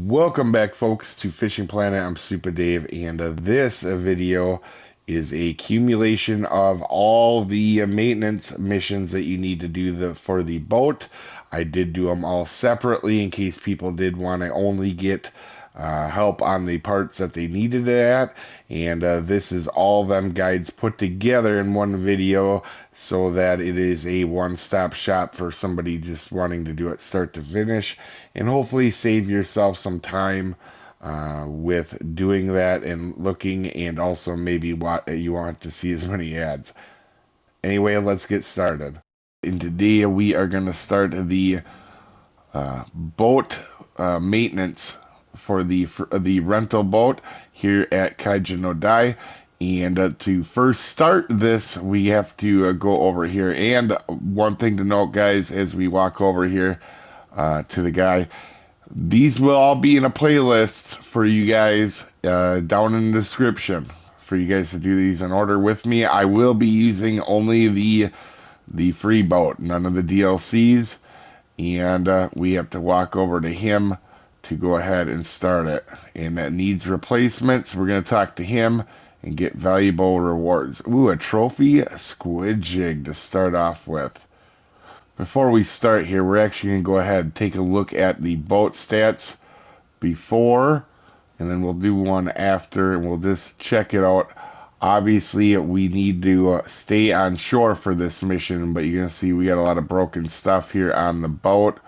Welcome back, folks, to Fishing Planet. I'm Soopa-Dave, and this video is a accumulation of all the maintenance missions that you need to do for the boat. I did do them all separately in case people did want to only get help on the parts that they needed it at, and this is all them guides put together in one video so that it is a one-stop shop for somebody just wanting to do it start to finish, and hopefully save yourself some time with doing that and looking, and also maybe what you want to see as many ads. Anyway, let's get started. And today we are going to start the boat maintenance for the rental boat here at Kaiji no Dai. And to first start this, we have to go over here. And one thing to note, guys, as we walk over here to the guy, these will all be in a playlist for you guys down in the description for you guys to do these in order with me. I will be using only the free boat, none of the DLCs, and we have to walk over to him to go ahead and start it. And that needs replacements. We're going to talk to him and get valuable rewards. Ooh, a trophy squid jig to start off with. Before we start here, we're actually going to go ahead and take a look at the boat stats before, and then we'll do one after, and we'll just check it out. Obviously, we need to stay on shore for this mission, but you're going to see we got a lot of broken stuff here on the boat.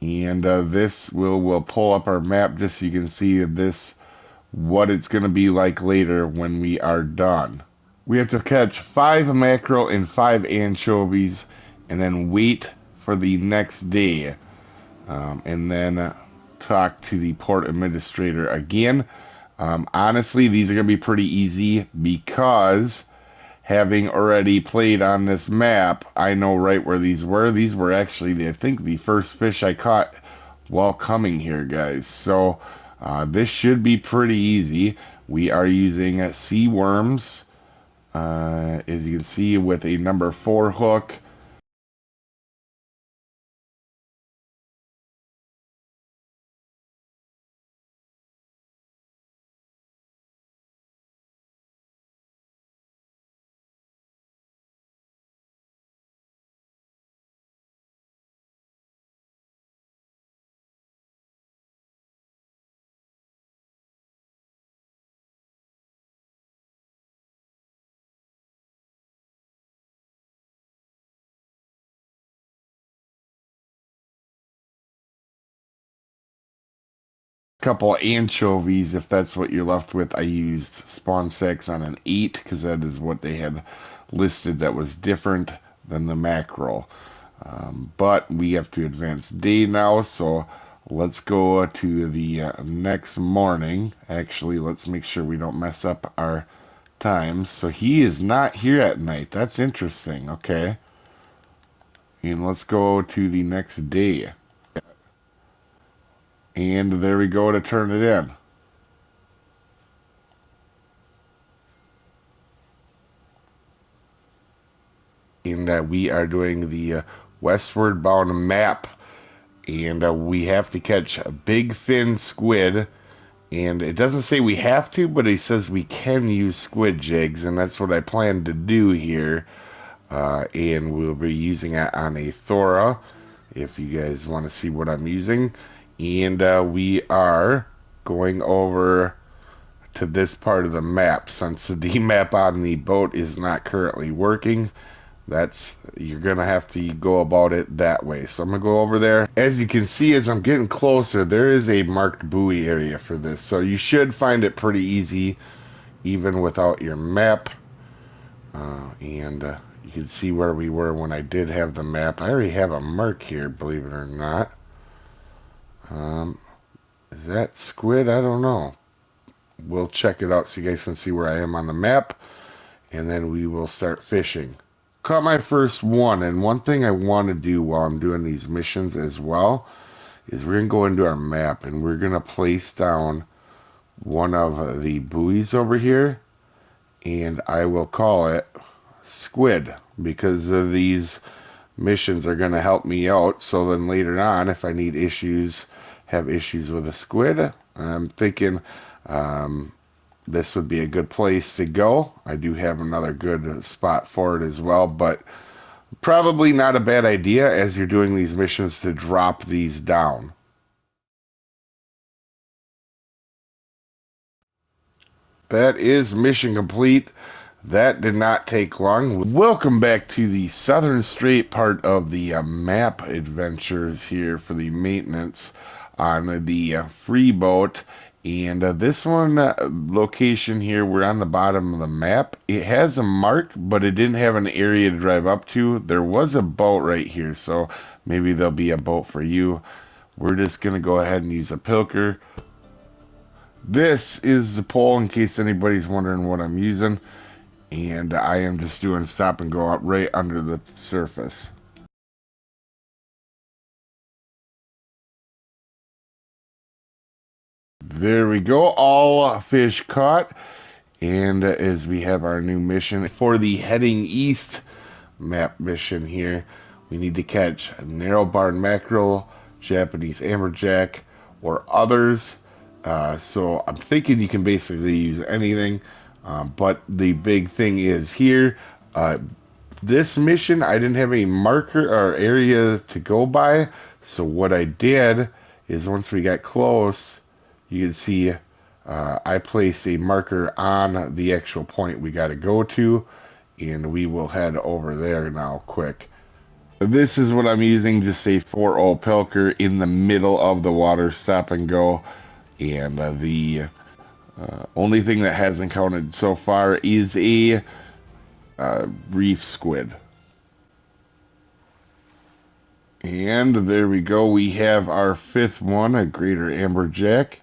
And this will pull up our map just so you can see this, what it's going to be like later when we are done. We have to catch 5 mackerel and 5 anchovies, and then wait for the next day, and then talk to the port administrator again. Honestly, these are going to be pretty easy because having already played on this map, I know right where these were. These were actually, I think, the first fish I caught while coming here, guys. So this should be pretty easy. We are using sea worms, as you can see, with a number 4 hook. Couple anchovies, if that's what you're left with. I used spawn sacks on an 8 because that is what they had listed that was different than the mackerel. But we have to advance day now, so let's go to the next morning. Actually, let's make sure we don't mess up our times. So he is not here at night. That's interesting. Okay. And let's go to the next day. And there we go to turn it in. And we are doing the westward bound map. And we have to catch a big fin squid. And it doesn't say we have to, but it says we can use squid jigs. And that's what I plan to do here. And we'll be using it on a Thora, if you guys want to see what I'm using. And we are going over to this part of the map. Since the map on the boat is not currently working, you're gonna have to go about it that way. So I'm gonna go over there. As you can see, as I'm getting closer, there is a marked buoy area for this, so you should find it pretty easy even without your map. And you can see where we were when I did have the map. I already have a mark here, believe it or not. Is that squid? I don't know. We'll check it out so you guys can see where I am on the map, and then we will start fishing. Caught my first one, and one thing I want to do while I'm doing these missions as well is we're going to go into our map, and we're going to place down one of the buoys over here, and I will call it Squid, because of these missions are going to help me out. So then later on, if I need issues have issues with a squid, I'm thinking this would be a good place to go. I do have another good spot for it as well, but probably not a bad idea as you're doing these missions to drop these down. That is mission complete. That did not take long. Welcome back to the southern strait part of the map adventures here for the maintenance on the free boat. And this one location here, we're on the bottom of the map. It has a mark, but it didn't have an area to drive up to. There was a boat right here, so maybe there'll be a boat for you. We're just going to go ahead and use a pilker. This is the pole in case anybody's wondering what I'm using. And I am just doing stop and go up right under the surface. There we go, all fish caught. And as we have our new mission for the heading east map mission here, we need to catch narrow barred mackerel, Japanese amberjack, or others. So I'm thinking you can basically use anything. But the big thing is here, this mission, I didn't have a marker or area to go by. So what I did is once we got close, you can see I placed a marker on the actual point we got to go to. And we will head over there now quick. This is what I'm using, just a 4-0 Pilker in the middle of the water, stop and go. And the only thing that hasn't counted so far is a reef squid. And there we go. We have our 5th one, a greater amberjack.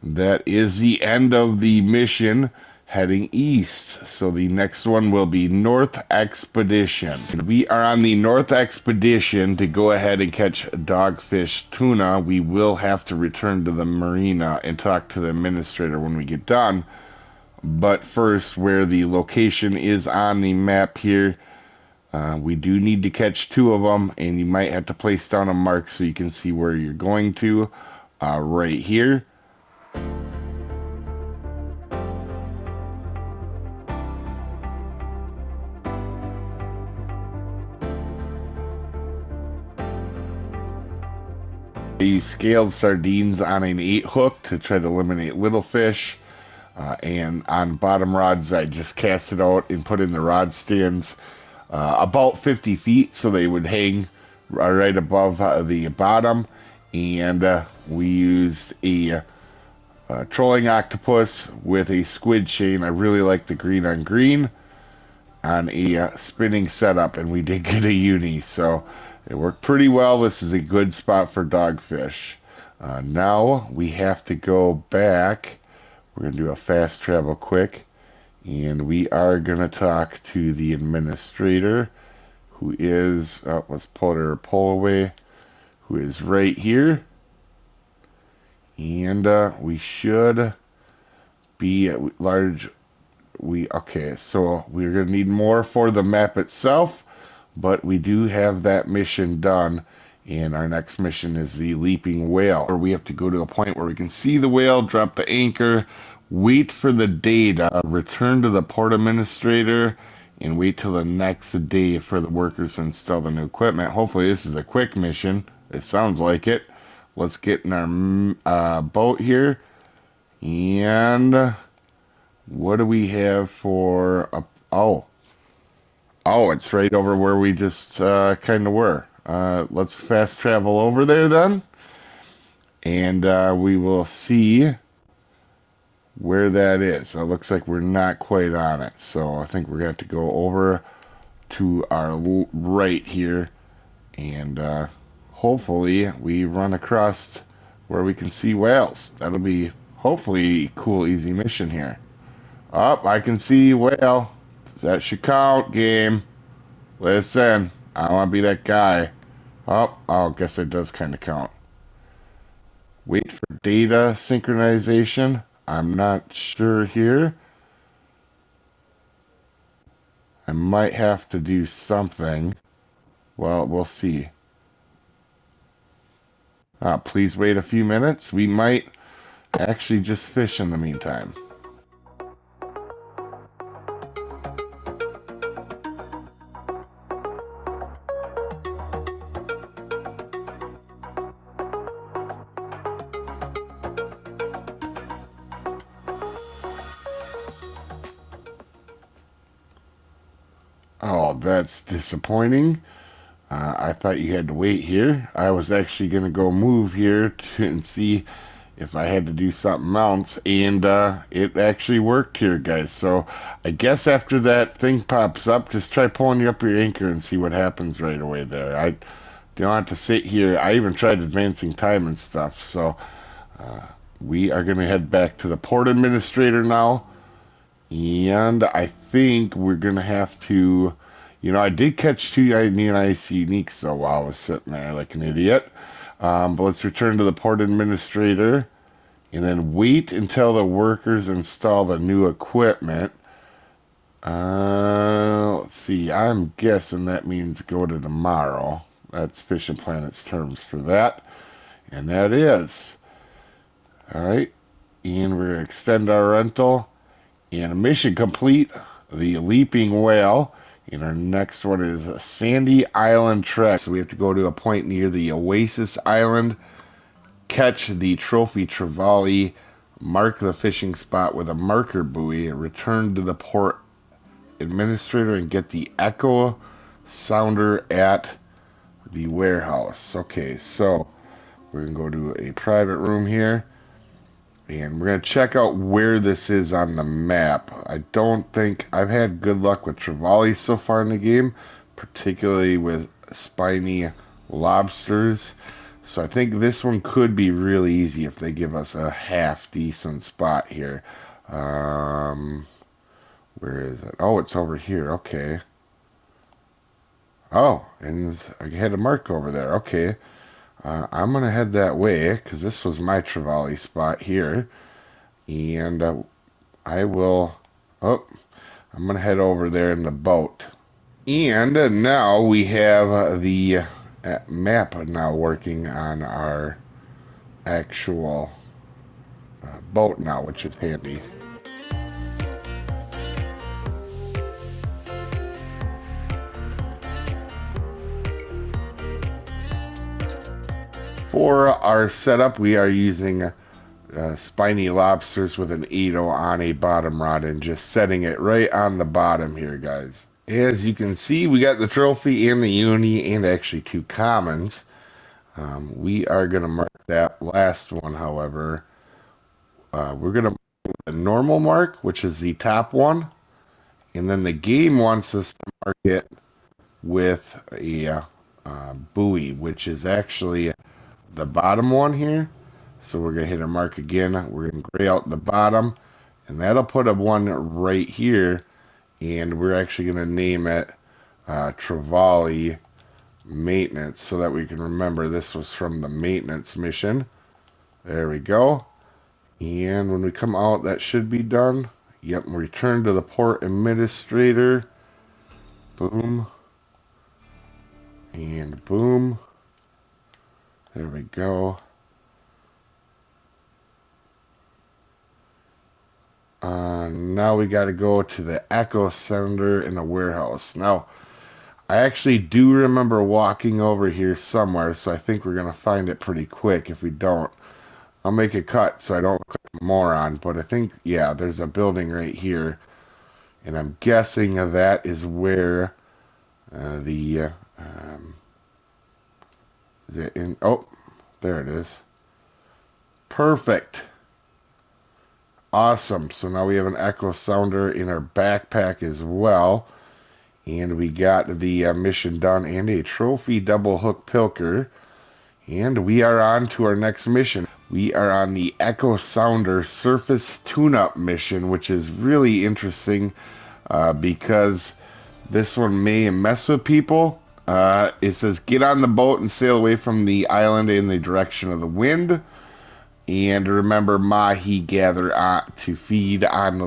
That is the end of the mission heading east. So the next one will be North Expedition. We are on the North Expedition to go ahead and catch dogfish tuna. We will have to return to the marina and talk to the administrator when we get done. But first, where the location is on the map here, we do need to catch 2 of them, and you might have to place down a mark so you can see where you're going to. Right here. I use scaled sardines on an 8 hook to try to eliminate little fish. And on bottom rods, I just cast it out and put in the rod stands about 50 feet so they would hang right above the bottom. And we used a trolling octopus with a squid chain. I really like the green on green on a spinning setup, and we did get a uni, so it worked pretty well. This is a good spot for dogfish. Now we have to go back. We're going to do a fast travel quick, and we are going to talk to the administrator, who is, let's pull her pole away, who is right here. And we should be at large. Okay, so we're going to need more for the map itself, but we do have that mission done. And our next mission is the leaping whale, where we have to go to a point where we can see the whale, drop the anchor, wait for the data, return to the port administrator, and wait till the next day for the workers to install the new equipment. Hopefully this is a quick mission. It sounds like it. Let's get in our boat here. And what do we have for a... Oh, it's right over where we just kind of were. Let's fast travel over there then, and we will see where that is. So it looks like we're not quite on it, so I think we're going to have to go over to our right here, and hopefully we run across where we can see whales. That'll be hopefully a cool, easy mission here. Oh, I can see whale. That should count, game. Listen, I want to be that guy. Oh, I guess it does kind of count. Wait for data synchronization. I'm not sure here. I might have to do something. Well, we'll see. Please wait a few minutes. We might actually just fish in the meantime. Oh, that's disappointing. I thought you had to wait here. I was actually going to go move here and see if I had to do something else, and it actually worked here, guys. So I guess after that thing pops up, just try pulling you up your anchor and see what happens right away there. I don't have to sit here. I even tried advancing time and stuff. So uh, we are going to head back to the port administrator now. And I think we're gonna have to, I did catch two new ice uniques so while I was sitting there like an idiot. But let's return to the port administrator and then wait until the workers install the new equipment. Let's see. I'm guessing that means go to tomorrow. That's Fishing Planet's terms for that, and that is all right. And we're gonna extend our rental. And mission complete, the Leaping Whale. And our next one is Sandy Island Trek. So we have to go to a point near the Oasis Island, catch the trophy trevally, mark the fishing spot with a marker buoy, return to the port administrator, and get the echo sounder at the warehouse. Okay, so we're going to go to a private room here. And we're going to check out where this is on the map. I don't think I've had good luck with trevallies so far in the game, particularly with spiny lobsters. So I think this one could be really easy if they give us a half decent spot here. Where is it? Oh, it's over here. Okay. Oh, and I had a mark over there. Okay. I'm going to head that way because this was my trevally spot here. And I will. Oh, I'm gonna head over there in the boat. And now we have the map now working on our actual boat now, which is handy. For our setup, we are using spiny lobsters with an 8-0 on a bottom rod and just setting it right on the bottom here, guys. As you can see, we got the trophy and the uni and actually two commons. We are going to mark that last one, however. We're going to mark a normal mark, which is the top one. And then the game wants us to mark it with a buoy, which is actually the bottom one here. So we're going to hit a mark again. We're going to gray out the bottom. And that'll put a one right here. And we're actually going to name it Trevally Maintenance so that we can remember this was from the maintenance mission. There we go. And when we come out, that should be done. Yep, return to the port administrator. Boom. And boom. There we go. Now we got to go to the echo center in the warehouse. Now, I actually do remember walking over here somewhere, so I think we're going to find it pretty quick. If we don't, I'll make a cut so I don't look like a moron. But I think, yeah, there's a building right here. And I'm guessing that is where oh, there it is. Perfect. Awesome. So now we have an echo sounder in our backpack as well. And we got the mission done and a trophy double hook pilker. And we are on to our next mission. We are on the Echo Sounder surface tune-up mission, which is really interesting because this one may mess with people. It says, get on the boat and sail away from the island in the direction of the wind. And remember, mahi gather to feed on the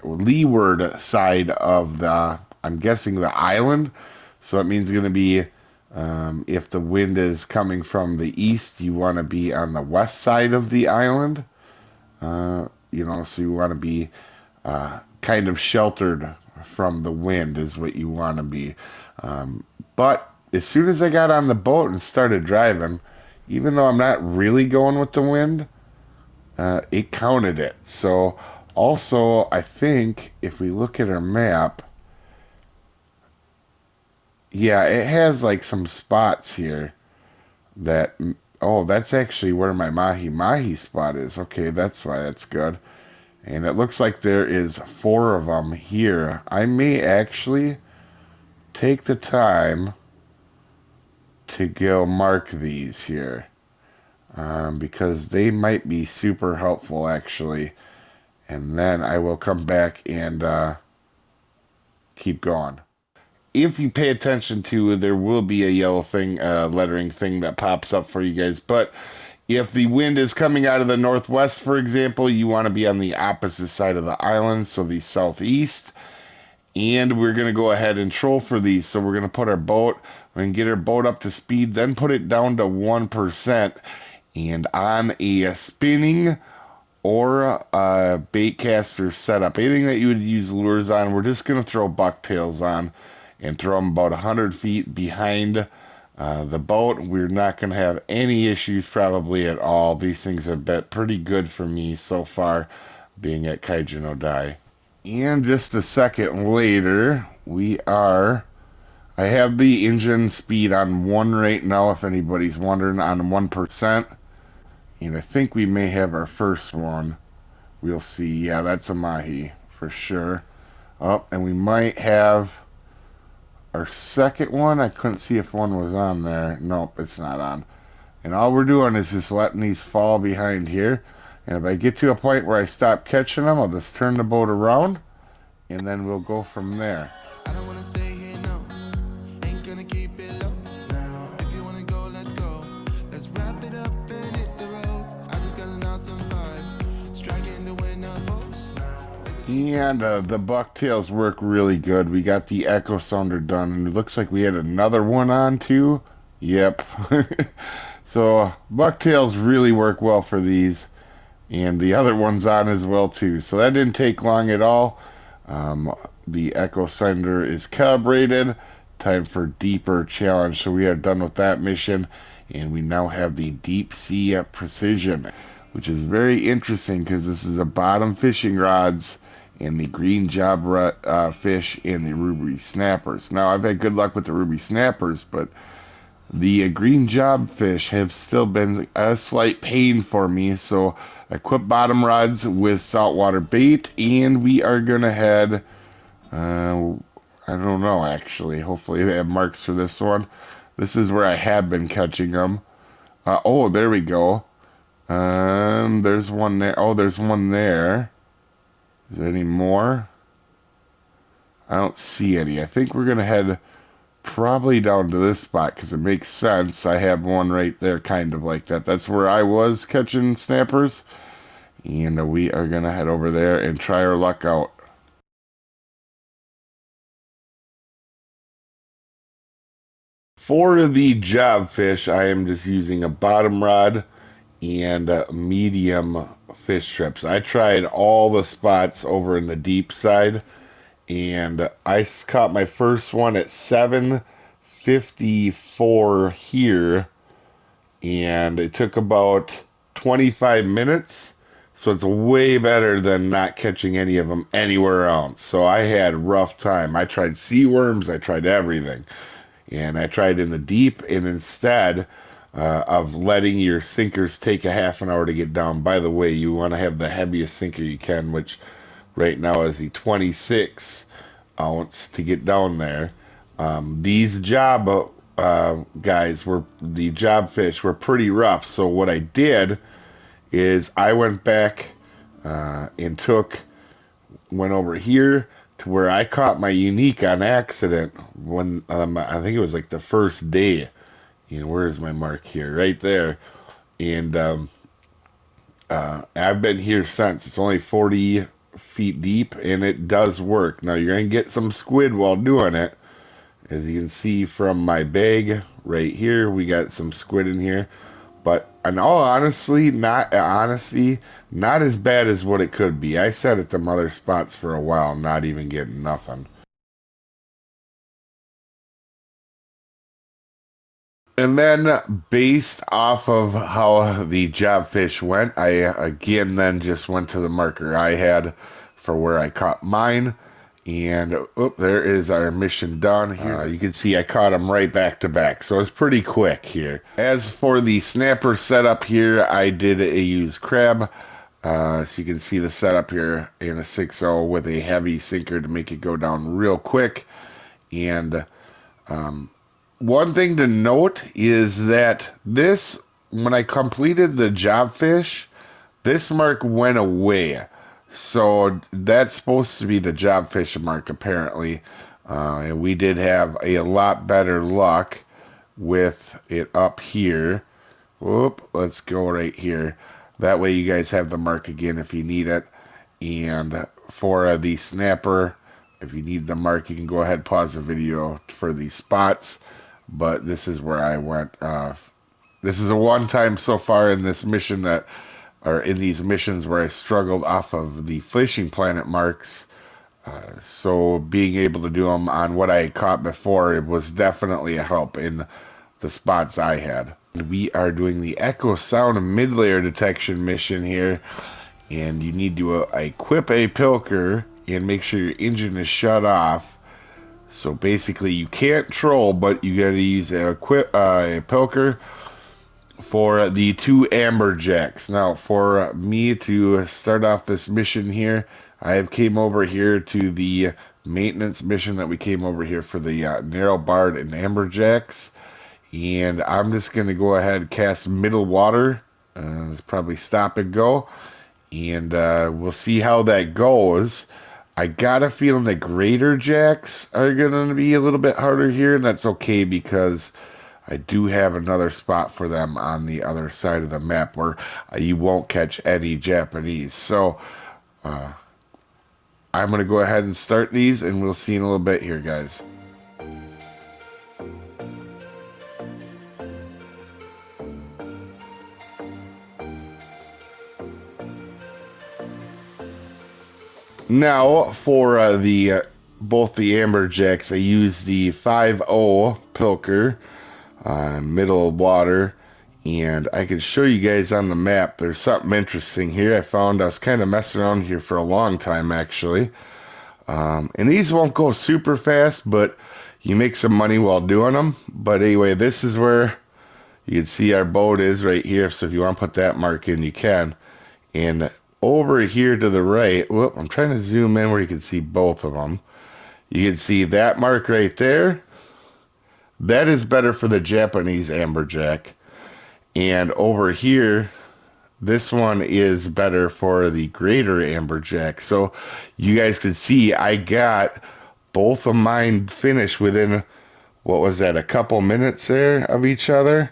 leeward side of the, I'm guessing, the island. So it means going to be If the wind is coming from the east, you want to be on the west side of the island. So you want to be kind of sheltered from the wind is what you want to be. But as soon as I got on the boat and started driving, even though I'm not really going with the wind, it counted it. So also, I think if we look at our map, yeah, it has like some spots here that, oh, that's actually where my mahi spot is. Okay, that's why that's good. And it looks like there is 4 of them here. I may actually take the time to go mark these here, because they might be super helpful actually. And then I will come back and keep going. If you pay attention to, there will be a yellow thing, lettering thing that pops up for you guys. But if the wind is coming out of the northwest, for example, you want to be on the opposite side of the island, so the southeast. And we're going to go ahead and troll for these. So we're going to put our boat, we're going to get our boat up to speed, then put it down to 1%. And on a spinning or a bait caster setup, anything that you would use lures on, we're just going to throw bucktails on and throw them about 100 feet behind the boat. We're not going to have any issues probably at all. These things have been pretty good for me so far, being at Kaiji no Die. And just a second later, I have the engine speed on 1 right now, if anybody's wondering, on 1%. And I think we may have our first one. We'll see. Yeah, that's a mahi for sure. Oh, and we might have our second one. I couldn't see if one was on there. Nope, it's not on. And all we're doing is just letting these fall behind here. And if I get to a point where I stop catching them, I'll just turn the boat around, and then we'll go from there. I don't wanna stay here, no. Ain't gonna keep it low now. If you wanna go, let's go. Let's wrap it up and hit the road. I just got an awesome vibe. Striking the winner post now. And the bucktails work really good. We got the echo sounder done, and it looks like we had another one on too. Yep. So bucktails really work well for these, and the other one's on as well too. So that didn't take long at all. The echo sounder is calibrated. Time for deeper challenge. So we are done with that mission, and we now have the deep sea precision, which is very interesting because this is a bottom fishing rods and the green job fish and the ruby snappers. Now I've had good luck with the ruby snappers, but the green job fish have still been a slight pain for me. So I quit bottom rods with saltwater bait, and we are gonna head, I don't know actually, hopefully they have marks for this one. This is where I have been catching them. Oh, there we go. There's one there. Oh, there's one there. Is there any more? I don't see any. I think we're gonna head probably down to this spot because it makes sense. I have one right there kind of like that. That's where I was catching snappers, and we are gonna head over there and try our luck out. For the job fish, I am just using a bottom rod and medium fish strips. I tried all the spots over in the deep side, and I caught my first one at 7:54 here, and it took about 25 minutes. So it's way better than not catching any of them anywhere else. So I had a rough time. I tried sea worms, I tried everything, and I tried in the deep, and instead of letting your sinkers take a half an hour to get down. By the way, you want to have the heaviest sinker you can, which right now is the 26 ounce to get down there. These job guys were, the job fish were pretty rough. So what I did is I went back and went over here to where I caught my unique on accident when I think it was like the first day. Where's my mark here? Right there. And I've been here since. It's only 40 feet deep, and it does work. Now you're gonna get some squid while doing it, as you can see from my bag right here. We got some squid in here. But in all honesty, not as bad as what it could be. I sat at some other spots for a while, not even getting nothing. And then, based off of how the job fish went, I again then just went to the marker I had for where I caught mine. And oh, there is our mission done here. You can see I caught them right back to back, so it's pretty quick here. As for the snapper setup here, I did use crab. So you can see the setup here in a 6.0 with a heavy sinker to make it go down real quick. And um, one thing to note is that this, when I completed the job fish, this mark went away. So that's supposed to be the job fish mark, apparently. And we did have a lot better luck with it up here. Whoop, let's go right here. That way you guys have the mark again if you need it. And for the snapper, if you need the mark, you can go ahead and pause the video for these spots. But this is where I went. This is a one time so far in this mission that, or in these missions where I struggled off of the fishing planet marks. So being able to do them on what I had caught before, it was definitely a help in the spots I had. We are doing the echo sound mid-layer detection mission here, and you need to equip a pilker and make sure your engine is shut off. So basically you can't troll, but you gotta use a pilker for the 2 amberjacks. Now for me to start off this mission here, I have came over here to the maintenance mission that we came over here for the narrow barred and amberjacks. And I'm just going to go ahead and cast middle water. Probably stop and go. And we'll see how that goes. I got a feeling the greater jacks are going to be a little bit harder here. And that's okay because I do have another spot for them on the other side of the map where you won't catch any Japanese. So I'm going to go ahead and start these and we'll see in a little bit here, guys. Now for the both the amberjacks, I use the 5.0 pilker, middle water, and I can show you guys on the map. There's something interesting here. I found I was kind of messing around here for a long time actually, and these won't go super fast, but you make some money while doing them. But anyway, this is where you can see our boat is right here. So if you want to put that mark in, you can. And over here to the right, whoop, I'm trying to zoom in where you can see both of them. You can see that mark right there. That is better for the Japanese amberjack. And over here, this one is better for the greater amberjack. So you guys can see I got both of mine finished within, what was that, a couple minutes there of each other?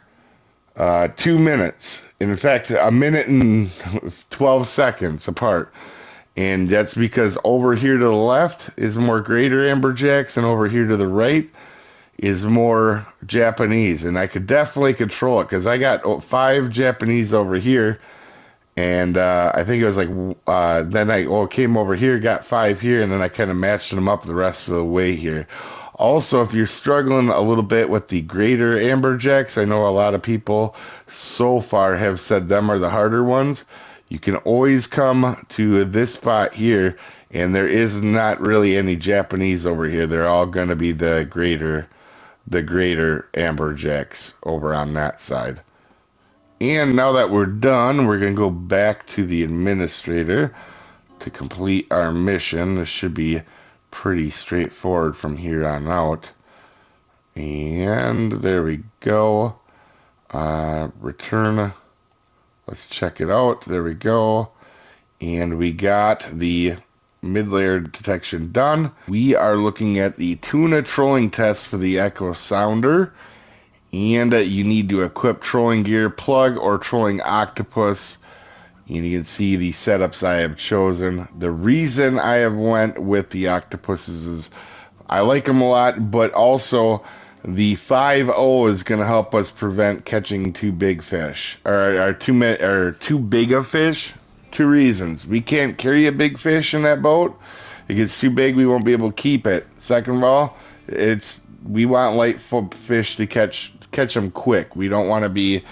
2 minutes. In fact, a minute and 12 seconds apart. And that's because over here to the left is more greater amberjacks, and over here to the right is more Japanese. And I could definitely control it because I got 5 Japanese over here. And I think it was like, then I came over here, got 5 here, and then I kind of matched them up the rest of the way here. Also, if you're struggling a little bit with the greater amberjacks, I know a lot of people so far have said them are the harder ones. You can always come to this spot here, and there is not really any Japanese over here. They're all going to be the greater amberjacks over on that side. And now that we're done, we're going to go back to the administrator to complete our mission. This should be pretty straightforward from here on out. And there we go. Return. Let's check it out. There we go. And we got the mid-layer detection done. We are looking at the tuna trolling test for the Echo Sounder. And you need to equip trolling gear, plug, or trolling octopus. And you can see the setups I have chosen. The reason I have went with the octopuses is I like them a lot, but also The 5-0 is going to help us prevent catching too big fish, or too big of fish. Two reasons: we can't carry a big fish in that boat. It gets too big, we won't be able to keep it. Second of all, we want light fish to catch them quick. We don't want to be,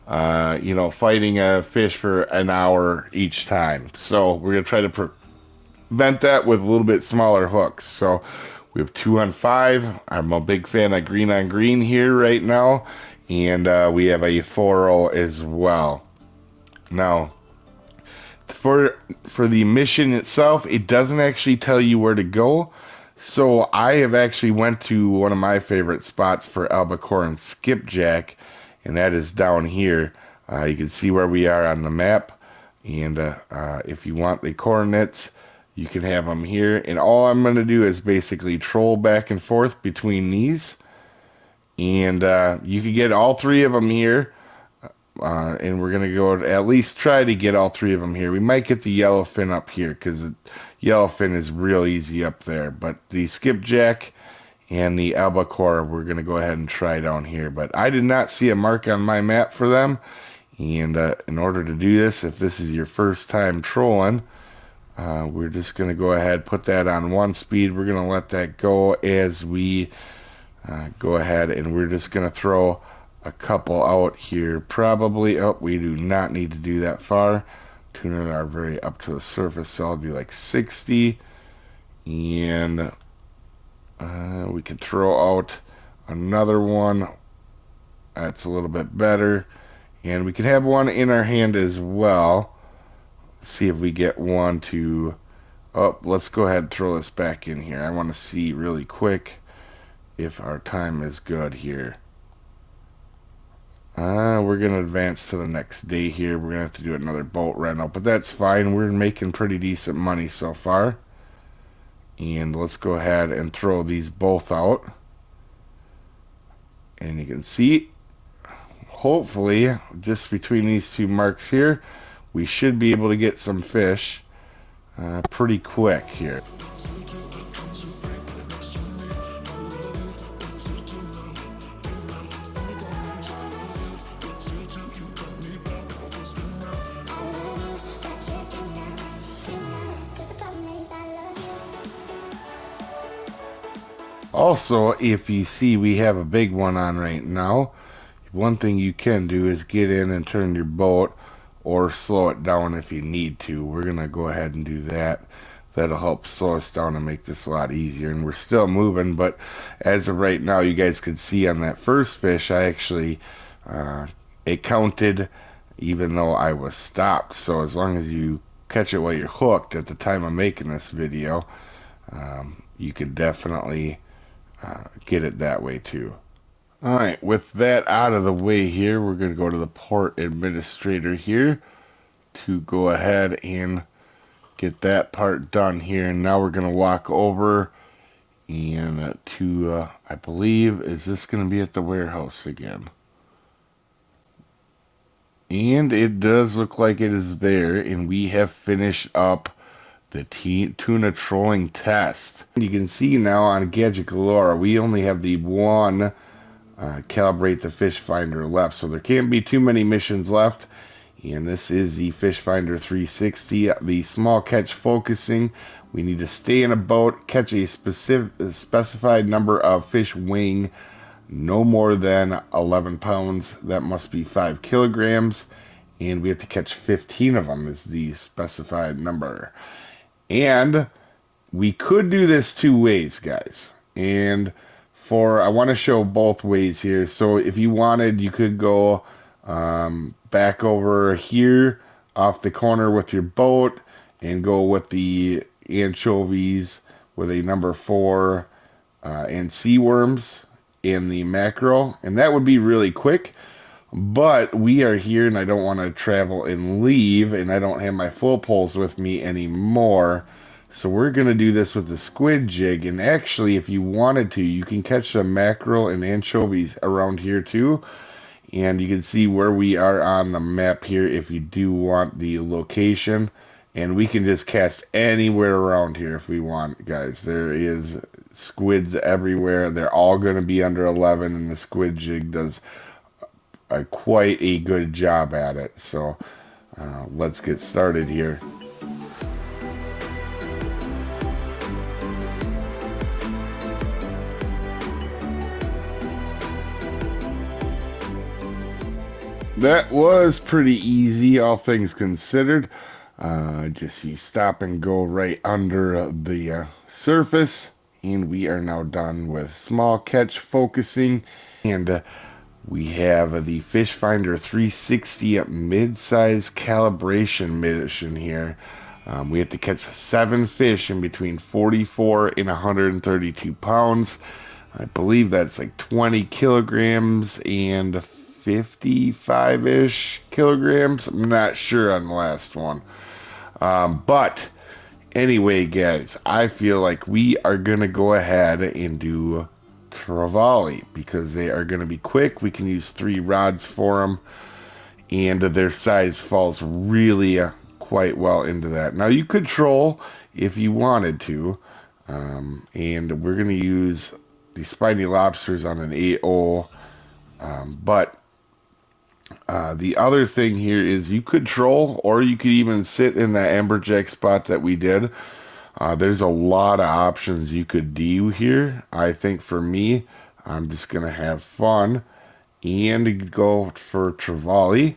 fighting a fish for an hour each time. So we're gonna try to prevent that with a little bit smaller hooks. So we have 2 on 5. I'm a big fan of green on green here right now, and we have a 4-0 as well. Now, for the mission itself, it doesn't actually tell you where to go. So I have actually went to one of my favorite spots for albacore and skipjack, and that is down here. You can see where we are on the map, and if you want the coordinates, you can have them here. And all I'm going to do is basically troll back and forth between these, and you can get all 3 of them here. And we're going to go at least try to get all 3 of them here. We might get the yellowfin up here because yellowfin is real easy up there. But the skipjack and the albacore, we're going to go ahead and try down here. But I did not see a mark on my map for them. And in order to do this, if this is your first time trolling, we're just going to go ahead, put that on 1 speed. We're going to let that go as we go ahead, and we're just going to throw a couple out here. Probably, oh, we do not need to do that far. Tuna are very up to the surface, so I'll do like 60. And we can throw out another one. That's a little bit better. And we can have one in our hand as well. See if we get one to... Oh, let's go ahead and throw this back in here. I want to see really quick if our time is good here. We're going to advance to the next day here. We're going to have to do another boat rental, but that's fine. We're making pretty decent money so far. And let's go ahead and throw these both out. And you can see, hopefully, just between these 2 marks here, we should be able to get some fish pretty quick here. Also, if you see we have a big one on right now, one thing you can do is get in and turn your boat or slow it down if you need to. We're going to go ahead and do that. That'll help slow us down and make this a lot easier. And we're still moving, but as of right now, you guys could see on that first fish, I actually, it counted even though I was stopped. So as long as you catch it while you're hooked at the time of making this video, you could definitely get it that way too. Alright, with that out of the way here, we're going to go to the port administrator here to go ahead and get that part done here. And now we're going to walk over and to, I believe, is this going to be at the warehouse again? And it does look like it is there, and we have finished up the tuna trolling test. You can see now on Gadget Galore, we only have the 1 calibrate the fish finder left, so there can't be too many missions left. And this is the Fish Finder 360, the small catch focusing. We need to stay in a boat, catch a specified number of fish weighing no more than 11 pounds. That must be 5 kilograms, and we have to catch 15 of them is the specified number. And we could do this 2 ways, guys. And I want to show both ways here. So if you wanted, you could go back over here off the corner with your boat and go with the anchovies with a number 4 and sea worms in the mackerel. And that would be really quick. But we are here and I don't want to travel and leave, and I don't have my full poles with me anymore. So we're going to do this with the squid jig. And actually, if you wanted to, you can catch the mackerel and anchovies around here too. And you can see where we are on the map here if you do want the location. And we can just cast anywhere around here if we want, guys. There is squids everywhere. They're all going to be under 11, and the squid jig does quite a good job at it. So let's get started here. That was pretty easy, all things considered. Just you stop and go right under the surface, and we are now done with small catch focusing. And we have the Fish Finder 360 mid-size calibration mission here. We have to catch 7 fish in between 44 and 132 pounds. I believe that's like 20 kilograms and 55-ish kilograms. I'm not sure on the last one. But anyway, guys, I feel like we are going to go ahead and do trevally because they are going to be quick. We can use 3 rods for them, and their size falls really quite well into that. Now, you could troll if you wanted to, and we're going to use the spiny lobsters on an 8-0, but the other thing here is you could troll, or you could even sit in that amberjack spot that we did. There's a lot of options you could do here. I think for me, I'm just going to have fun and go for trevally,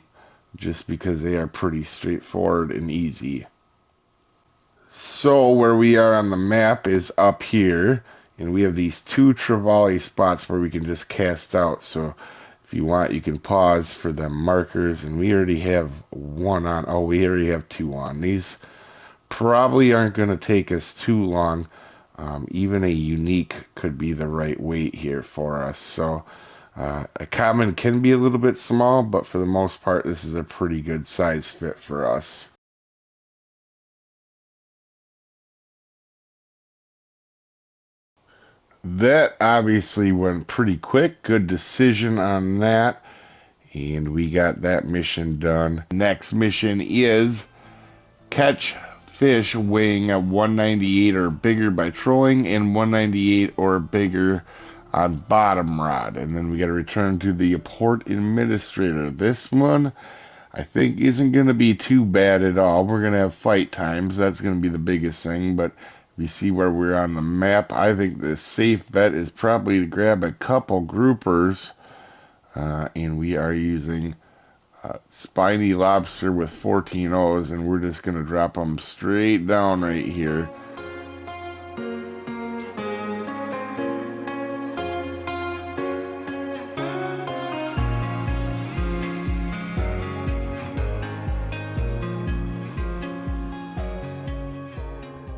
just because they are pretty straightforward and easy. So where we are on the map is up here, and we have these 2 trevally spots where we can just cast out. So if you want, you can pause for the markers, and we already have 1 on. Oh, we already have 2 on. These probably aren't going to take us too long. Even a unique could be the right weight here for us. So a common can be a little bit small, but for the most part, this is a pretty good size fit for us. That obviously went pretty quick. Good decision on that. And we got that mission done. Next mission is catch fish weighing at 198 or bigger by trolling, and 198 or bigger on bottom rod. And then we got to return to the port administrator. This one, I think, isn't going to be too bad at all. We're going to have fight times. That's going to be the biggest thing. But if you see where we're on the map, I think the safe bet is probably to grab a couple groupers. And we are using spiny lobster with 14 O's, and we're just going to drop them straight down right here.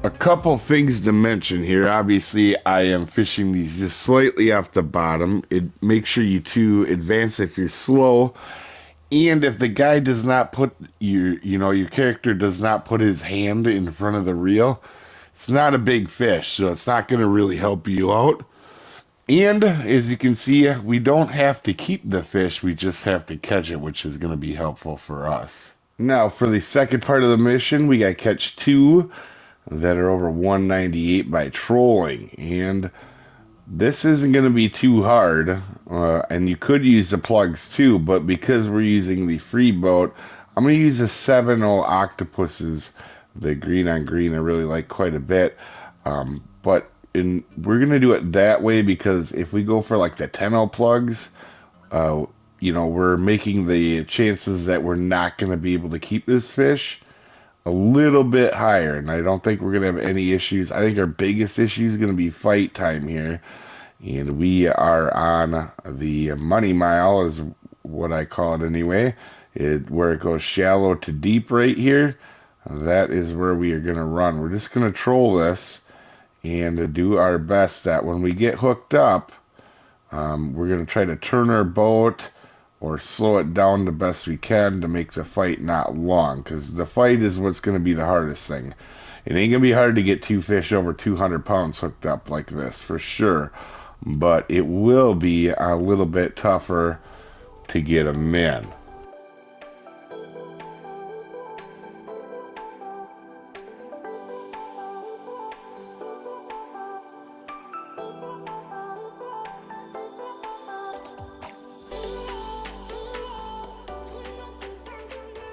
A couple things to mention here. Obviously, I am fishing these just slightly off the bottom. Make sure you advance if you're slow. And if the guy does not put your character does not put his hand in front of the reel, it's not a big fish, so it's not going to really help you out. And as you can see, we don't have to keep the fish, we just have to catch it, which is going to be helpful for us. Now, for the second part of the mission, we got to catch 2 that are over 198 by trolling. And this isn't going to be too hard, and you could use the plugs too, but because we're using the free boat, I'm going to use the 7.0 octopuses. The green on green I really like quite a bit, but we're going to do it that way because if we go for like the 10.0 plugs, we're making the chances that we're not going to be able to keep this fish a little bit higher, and I don't think we're going to have any issues. I think our biggest issue is going to be fight time here, and we are on the money mile, is what I call it anyway, where it goes shallow to deep right here. That is where we are going to run. We're just going to troll this and do our best that when we get hooked up, we're going to try to turn our boat or slow it down the best we can to make the fight not long, because the fight is what's going to be the hardest thing. It ain't going to be hard to get 2 fish over 200 pounds hooked up like this, for sure, but it will be a little bit tougher to get them in.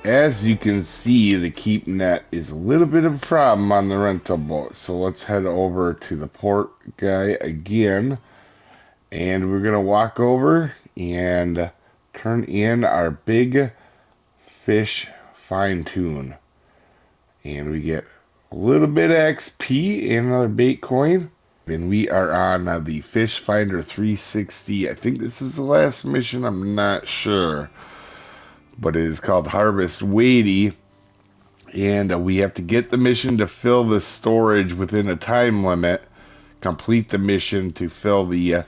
as you can see, the keep net is a little bit of a problem on the rental boat. So let's head over to the port guy again. And we're going to walk over and turn in our big fish fine tune. And we get a little bit of XP and another bait coin. And we are on the Fish Finder 360. I think this is the last mission. I'm not sure. But it is called Harvest Weighty. And we have to get the mission to fill the storage within a time limit. Complete the mission to fill the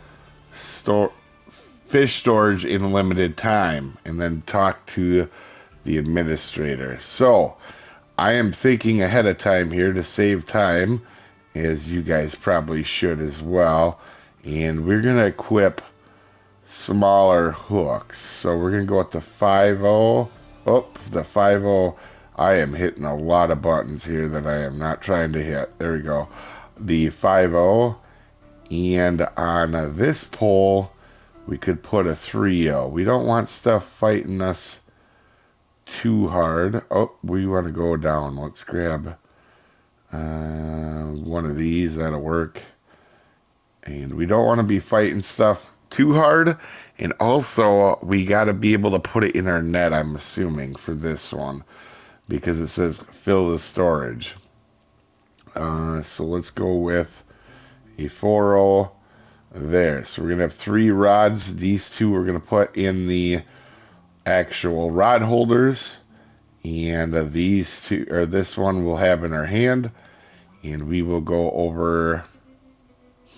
fish storage in limited time. And then talk to the administrator. So, I am thinking ahead of time here to save time, as you guys probably should as well. And we're going to equip smaller hooks. So we're going to go with the 5.0. Oh, the 5.0. I am hitting a lot of buttons here that I am not trying to hit. There we go. The 5.0. And on this pole, we could put a 3.0. We don't want stuff fighting us too hard. Oh, we want to go down. Let's grab one of these. That'll work. And we don't want to be fighting stuff too hard. And also, we got to be able to put it in our net, I'm assuming, for this one. Because it says fill the storage. So let's go with a 4.0 there. So we're going to have 3 rods. These 2 we're going to put in the actual rod holders, and these 2, or this one, we'll have in our hand, and we will go over.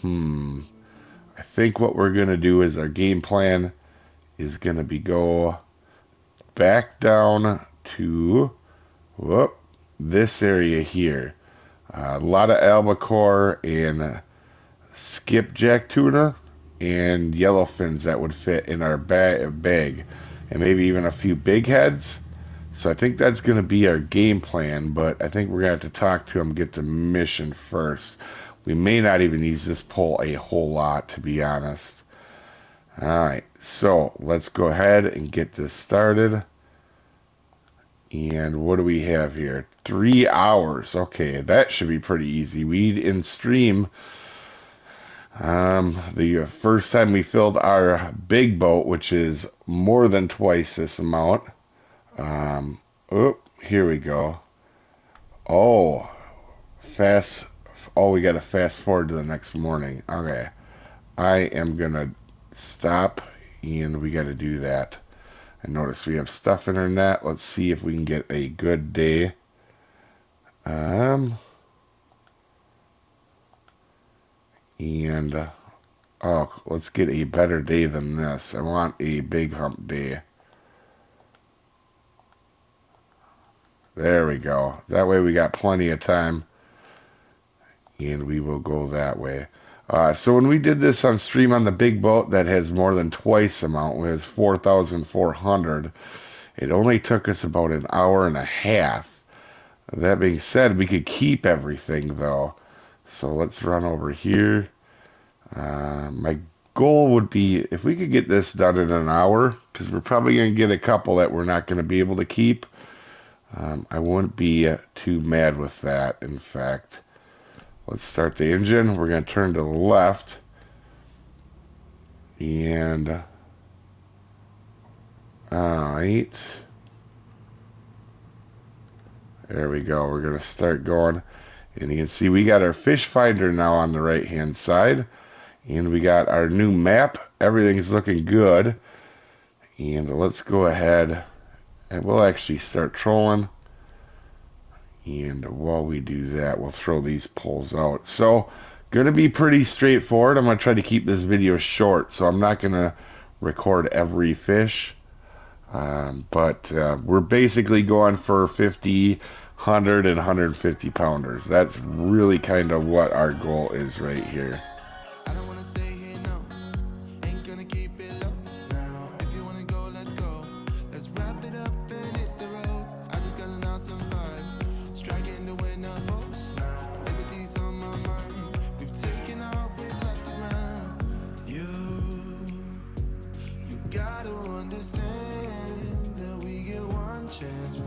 I think what we're gonna do is our game plan is gonna be go back down to this area here. A lot of albacore and skipjack tuna and yellowfins that would fit in our bag. And maybe even a few big heads. So I think that's going to be our game plan, but I think we're going to have to talk to him, get the mission first. We may not even use this pole a whole lot, to be honest. Alright, so let's go ahead and get this started. And what do we have here? 3 hours. Okay, that should be pretty easy. We'd in stream. The first time we filled our big boat, which is more than twice this amount. Here we go. Oh, we got to fast forward to the next morning. Okay, I am gonna stop, and we got to do that. I notice we have stuff in our net. Let's see if we can get a good day. Let's get a better day than this. I want a big hump day. There we go. That way we got plenty of time. And we will go that way. So when we did this on stream on the big boat that has more than twice amount, it was 4,400. It only took us about an hour and a half. That being said, we could keep everything though. So let's run over here. My goal would be if we could get this done in an hour, because we're probably going to get a couple that we're not going to be able to keep. I wouldn't be too mad with that, in fact. Let's start the engine. We're going to turn to the left. And, alright. There we go. We're going to start going. And you can see we got our fish finder now on the right hand side. And we got our new map. Everything's looking good. And let's go ahead and we'll actually start trolling. And while we do that, we'll throw these poles out. So, going to be pretty straightforward. I'm going to try to keep this video short. So I'm not going to record every fish. But we're basically going for 50, 100, and 150 pounders. That's really kind of what our goal is right here. Gotta understand that we get one chance.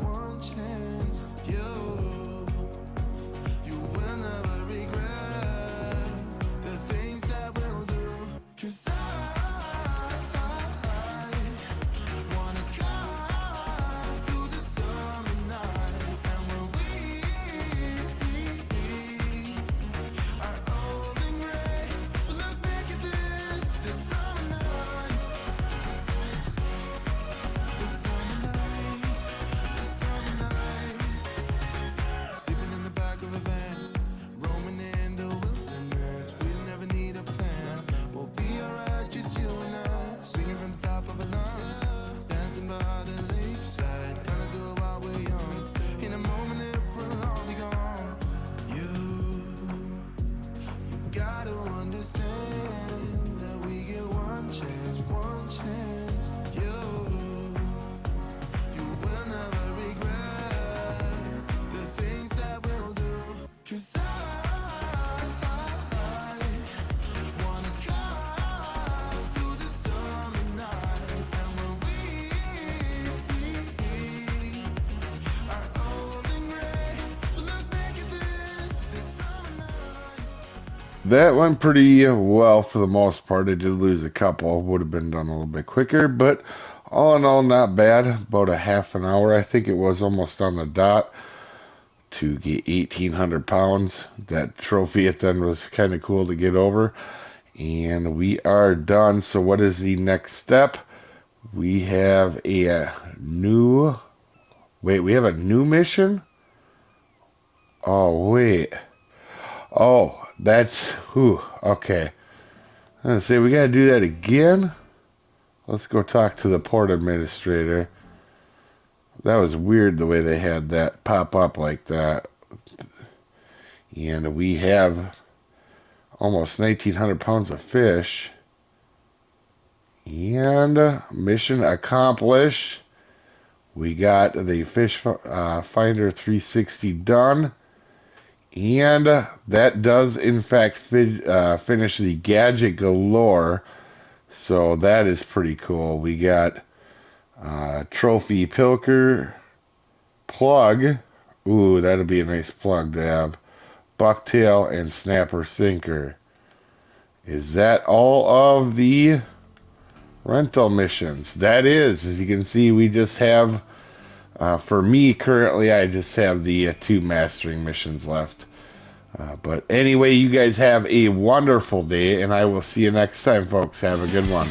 that went pretty well for the most part. I did lose a couple. Would have been done a little bit quicker, but all in all, not bad. About a half an hour, I think it was, almost on the dot to get 1,800 pounds. That trophy at the end was kind of cool to get over. And we are done. So what is the next step? We have a new... Wait, we have a new mission? Oh, wait. Oh, that's... Whew, okay. I'm gonna say we gotta do that again? Let's go talk to the port administrator. That was weird the way they had that pop up like that. And we have almost 1,900 pounds of fish. And mission accomplished. We got the fish finder 360 done. And that does, in fact, finish the gadget galore. So that is pretty cool. We got trophy pilker, plug. Ooh, that'll be a nice plug to have. Bucktail and snapper sinker. Is that all of the rental missions? That is. As you can see, we just have, for me currently, I just have the 2 mastering missions left. But anyway, you guys have a wonderful day, and I will see you next time, folks. Have a good one.